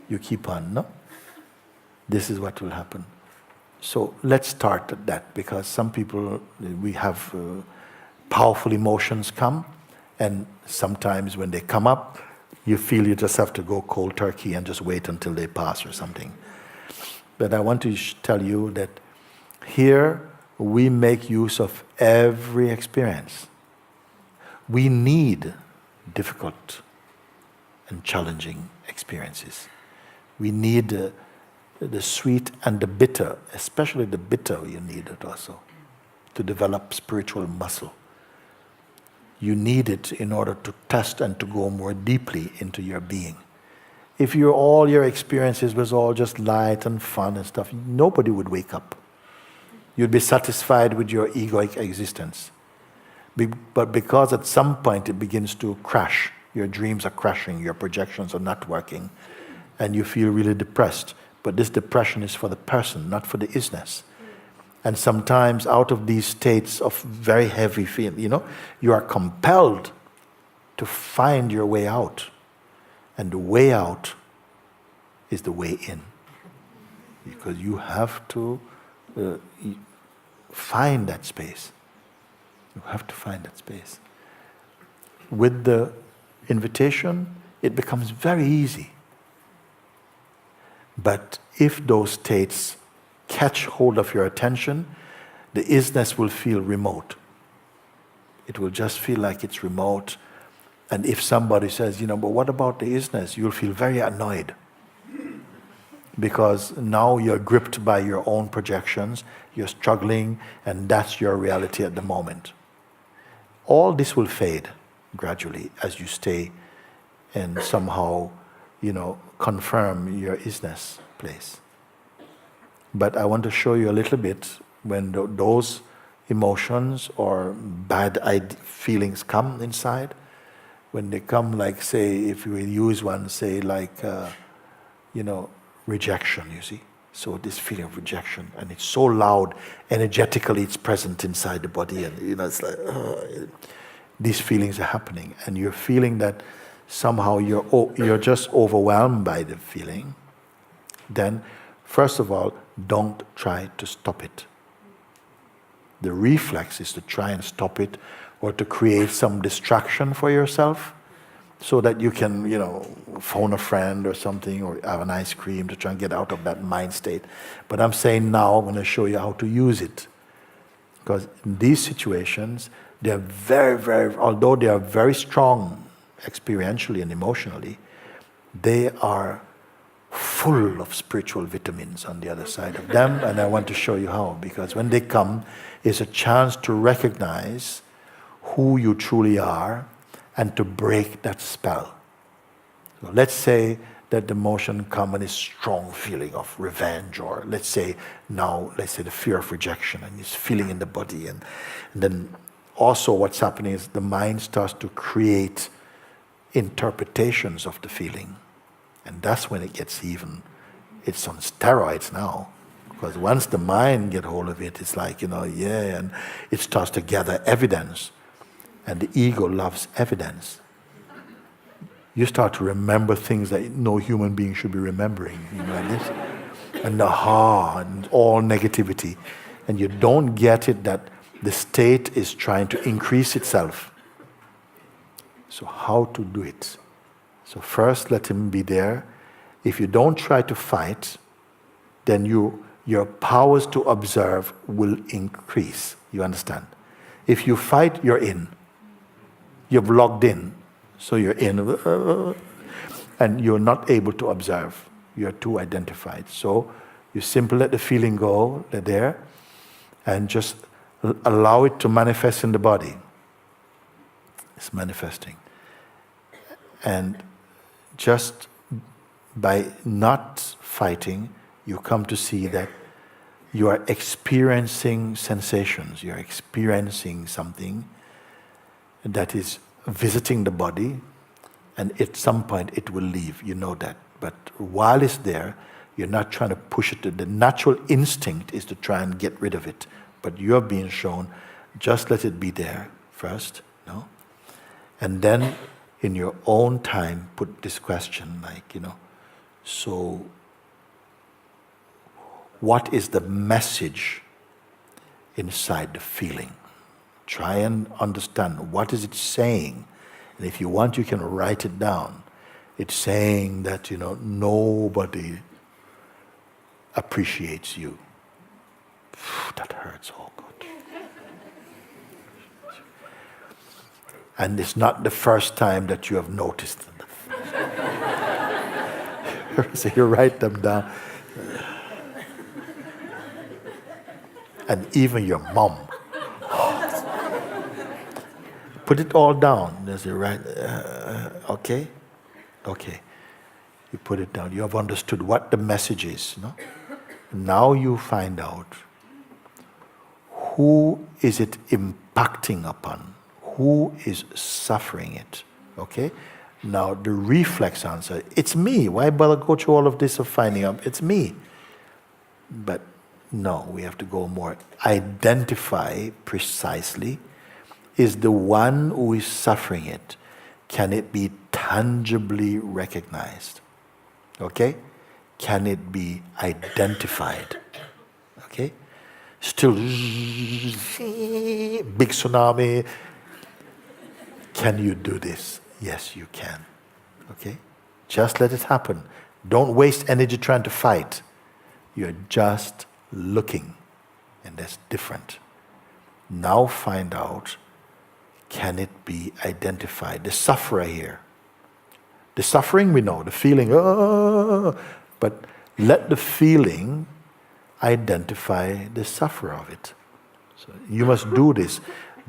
you keep on, no? This is what will happen. So let's start at that, because some people, we have powerful emotions come, and sometimes when they come up, you feel you just have to go cold turkey and just wait until they pass or something. But I want to tell you that here we make use of every experience. We need difficult and challenging experiences. We need the sweet and the bitter, especially the bitter you need it also, to develop spiritual muscle. You need it in order to test and to go more deeply into your being. If all your experiences was all just light and fun and stuff, nobody would wake up. You'd be satisfied with your egoic existence. But because at some point it begins to crash, your dreams are crashing, your projections are not working, and you feel really depressed. But this depression is for the person, not for the isness. And sometimes out of these states of very heavy feeling, you are compelled to find your way out. And the way out is the way in. Because you have to find that space. You have to find that space. With the invitation, it becomes very easy. But if those states catch hold of your attention, the isness will feel remote. It will just feel like it's remote. And if somebody says, but what about the isness? You'll feel very annoyed. Because now you're gripped by your own projections, you're struggling, and that's your reality at the moment. All this will fade gradually as you stay and somehow, confirm your isness place. But I want to show you a little bit when those emotions or bad feelings come inside. When they come, like, say, if we use one, say, like, rejection, you see. So this feeling of rejection, and it's so loud, energetically it's present inside the body, and it's like, these feelings are happening, and you're feeling that somehow you're just overwhelmed by the feeling. Then, first of all, don't try to stop it. The reflex is to try and stop it, or to create some distraction for yourself, so that you can, phone a friend or something, or have an ice cream to try and get out of that mind state. But I'm saying now, I'm going to show you how to use it. Because in these situations, they are very, very, although they are very strong experientially and emotionally, they are full of spiritual vitamins on the other side of them, and I want to show you how. Because when they come, it's a chance to recognize who you truly are and to break that spell. So let's say that the emotion comes and is strong feeling of revenge, or let's say the fear of rejection, and it's feeling in the body, and then also what's happening is the mind starts to create interpretations of the feeling. And that's when it gets it's on steroids now. Because once the mind gets hold of it, it's like, and it starts to gather evidence. And the ego loves evidence. You start to remember things that no human being should be remembering, like this. And and all negativity. And you don't get it that the state is trying to increase itself. So how to do it? So first, let him be there. If you don't try to fight, then your powers to observe will increase. You understand? If you fight, you're in. You've logged in, so you're in. And you're not able to observe. You're too identified. So you simply let the feeling go, they're there, and just allow it to manifest in the body. It's manifesting. And just by not fighting, you come to see that you are experiencing sensations. You're experiencing something that is visiting the body, and at some point it will leave. You know that. But while it's there, you're not trying to push it. The natural instinct is to try and get rid of it. But you're being shown, just let it be there first, no? And then in your own time, put this question, like, So, what is the message inside the feeling? Try and understand what is it saying. And if you want, you can write it down. It's saying that, nobody appreciates you. That hurts, oh God. And it's not the first time that you have noticed it. So you write them down. And even your mom. Put it all down. There's a right. Okay? Okay. You put it down. You have understood what the message is. No? Now you find out who is it impacting upon? Who is suffering it? Okay? Now the reflex answer, it's me. Why bother go through all of this of finding out? It's me. But no, we have to go more. Identify precisely, is the one who is suffering it, can it be tangibly recognized? Okay? Can it be identified? Okay? Still, big tsunami. Can you do this? Yes, you can. Okay? Just let it happen. Don't waste energy trying to fight. You're just looking, and that's different. Now find out, can it be identified? The sufferer here. The suffering we know, the feeling, but let the feeling identify the sufferer of it. So you must do this.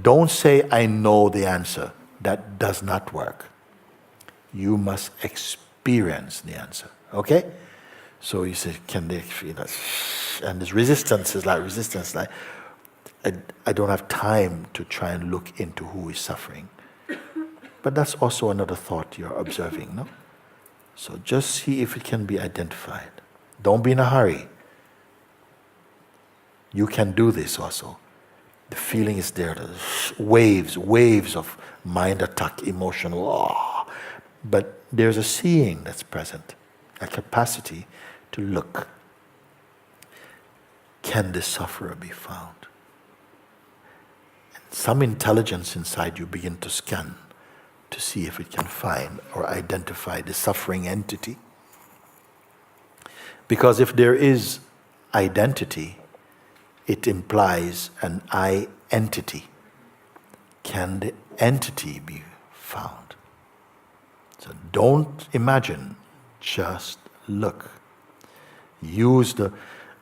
Don't say, I know the answer. That does not work. You must experience the answer. Okay? So you say, can they feel that? And this resistance is like, I don't have time to try and look into who is suffering. But that's also another thought you're observing, no? So just see if it can be identified. Don't be in a hurry. You can do this also. The feeling is there. Waves of mind attack, emotion. Oh. But there's a seeing that's present, a capacity to look. Can the sufferer be found? And some intelligence inside you begin to scan to see if it can find or identify the suffering entity. Because if there is identity, it implies an I entity. Can the entity be found? So don't imagine, just look. Use the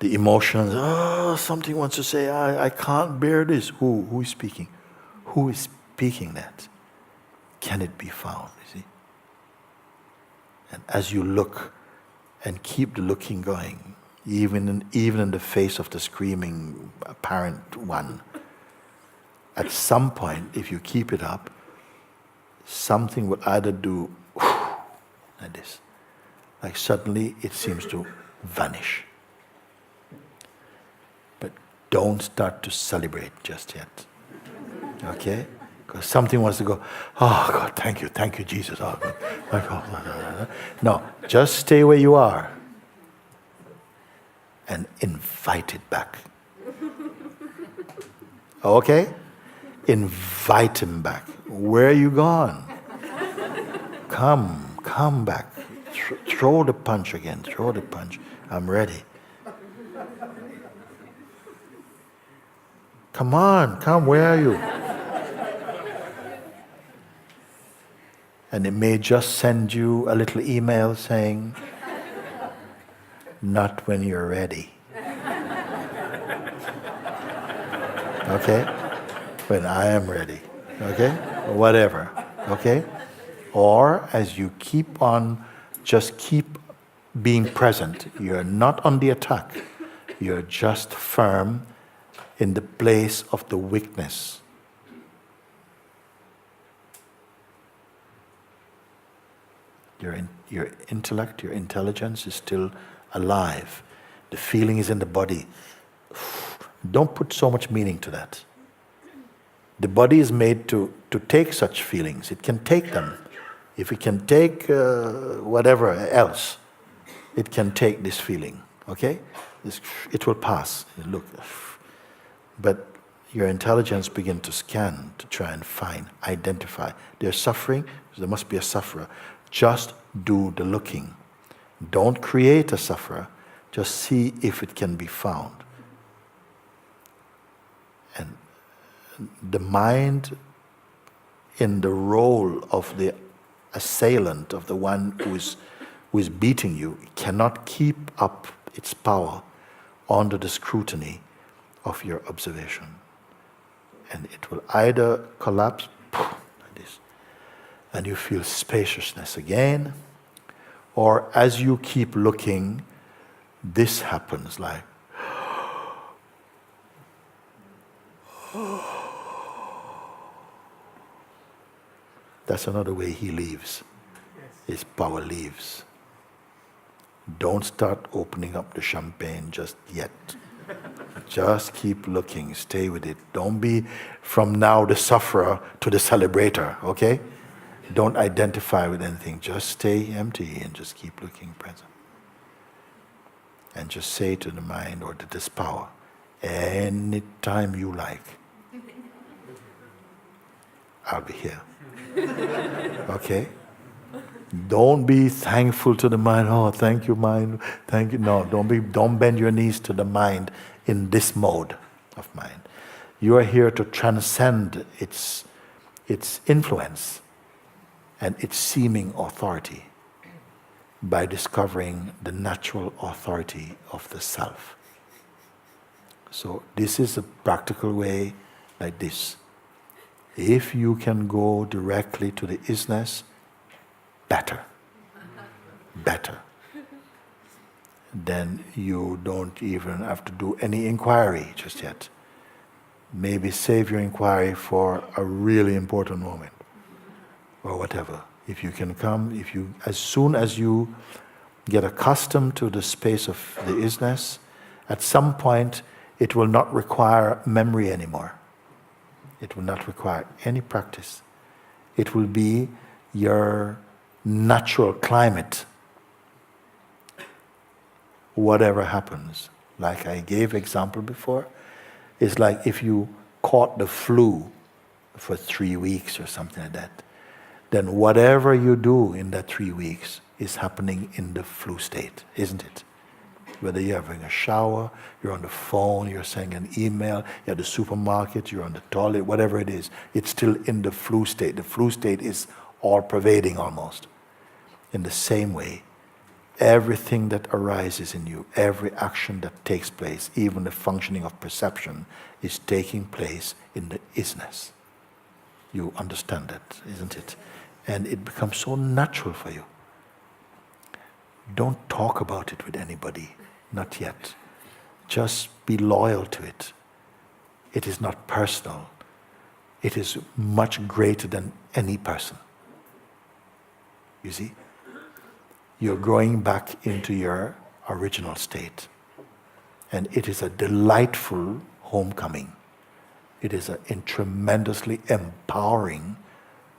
emotions. Oh, something wants to say, I can't bear this. Who is speaking? Who is speaking that? Can it be found? You see? And as you look and keep the looking going, even in the face of the screaming apparent one, at some point, if you keep it up, something will either do like this, like suddenly it seems to vanish. But don't start to celebrate just yet. Okay? Because something wants to go, oh God, thank you, Jesus. Oh God, my God. No, just stay where you are and invite it back. Okay? Invite him back. Where are you gone? Come back. Throw the punch again. Throw the punch. I'm ready. Come on, come. Where are you? And it may just send you a little email saying, not when you're ready. Okay? When I am ready. Okay? Or whatever. Okay? Or as you keep on, just keep being present. You're not on the attack. You're just firm in the place of the weakness. Your intellect, your intelligence is still alive. The feeling is in the body. Don't put so much meaning to that. The body is made to take such feelings. It can take them. If it can take whatever else, it can take this feeling, okay? It will pass. Look, but your intelligence begins to scan to try and find, identify. They're suffering, so there must be a sufferer. Just do the looking. Don't create a sufferer. Just see if it can be found. And the mind, in the role of the assailant, of the one who is beating you, cannot keep up its power under the scrutiny of your observation. And it will either collapse like this, and you feel spaciousness again, or as you keep looking, this happens like, that's another way he leaves. His power leaves. Don't start opening up the champagne just yet. Just keep looking, stay with it. Don't be from now the sufferer to the celebrator, okay? Don't identify with anything. Just stay empty and just keep looking present. And just say to the mind or to this power, anytime you like, I'll be here. Okay? Don't be thankful to the mind. Oh, thank you, mind. Thank you. No, don't bend your knees to the mind in this mode of mind. You are here to transcend its influence and its seeming authority by discovering the natural authority of the self. So this is a practical way like this. If you can go directly to the isness, better. Then you don't even have to do any inquiry just yet. Maybe save your inquiry for a really important moment or whatever. If you can come, as soon as you get accustomed to the space of the isness, at some point it will not require memory anymore. It will not require any practice. It will be your natural climate. Whatever happens, like I gave example before, it's like if you caught the flu for 3 weeks or something like that, then whatever you do in that 3 weeks is happening in the flu state, isn't it? Whether you're having a shower, you're on the phone, you're sending an email, you're at the supermarket, you're on the toilet, whatever it is, it's still in the flu state. The flu state is all-pervading almost. In the same way, everything that arises in you, every action that takes place, even the functioning of perception, is taking place in the isness. You understand that, isn't it? And it becomes so natural for you. Don't talk about it with anybody, not yet. Just be loyal to it. It is not personal. It is much greater than any person. You see? You're going back into your original state. And it is a delightful homecoming. It is a tremendously empowering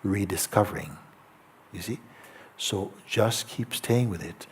rediscovering. You see? So just keep staying with it.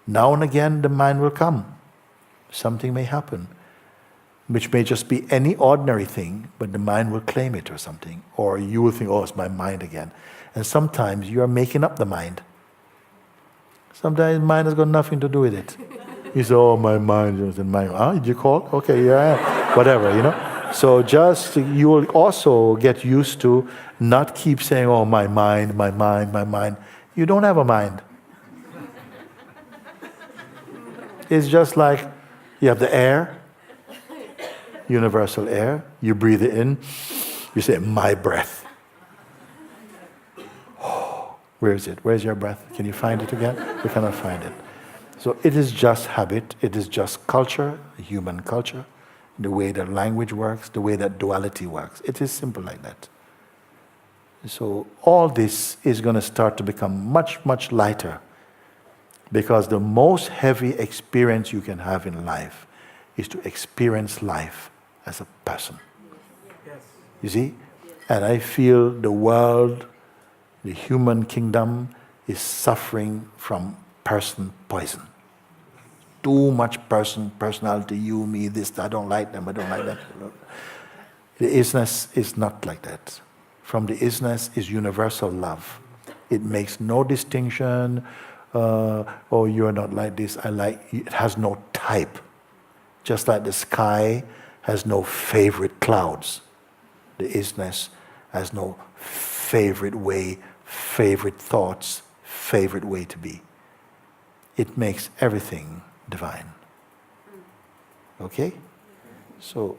Now and again the mind will come. Something may happen, which may just be any ordinary thing, but the mind will claim it or something. Or you will think, oh, it's my mind again. And sometimes you are making up the mind. Sometimes mind has got nothing to do with it. You say, oh, my mind is in my mind. Ah, did you call? Okay, yeah, whatever, you know. So just, you will also get used to not keep saying, oh, my mind, my mind, my mind. You don't have a mind. It's just like you have the air, universal air. You breathe it in. You say, my breath. Where is it? Where's your breath? Can you find it again? You cannot find it. So it is just habit. It is just culture, human culture, the way that language works, the way that duality works. It is simple like that. So all this is going to start to become much, much lighter, because the most heavy experience you can have in life is to experience life as a person. Yes. You see? And I feel the world, the human kingdom, is suffering from person poison. too much personality, you, me, this, I don't like them, I don't like that. The isness is not like that. From the isness is universal love. It makes no distinction, oh, you're not like this, I like, it has no type. Just like the sky has no favorite clouds, the isness has no favorite way, favorite thoughts, favorite way to be. It makes everything divine. Okay? So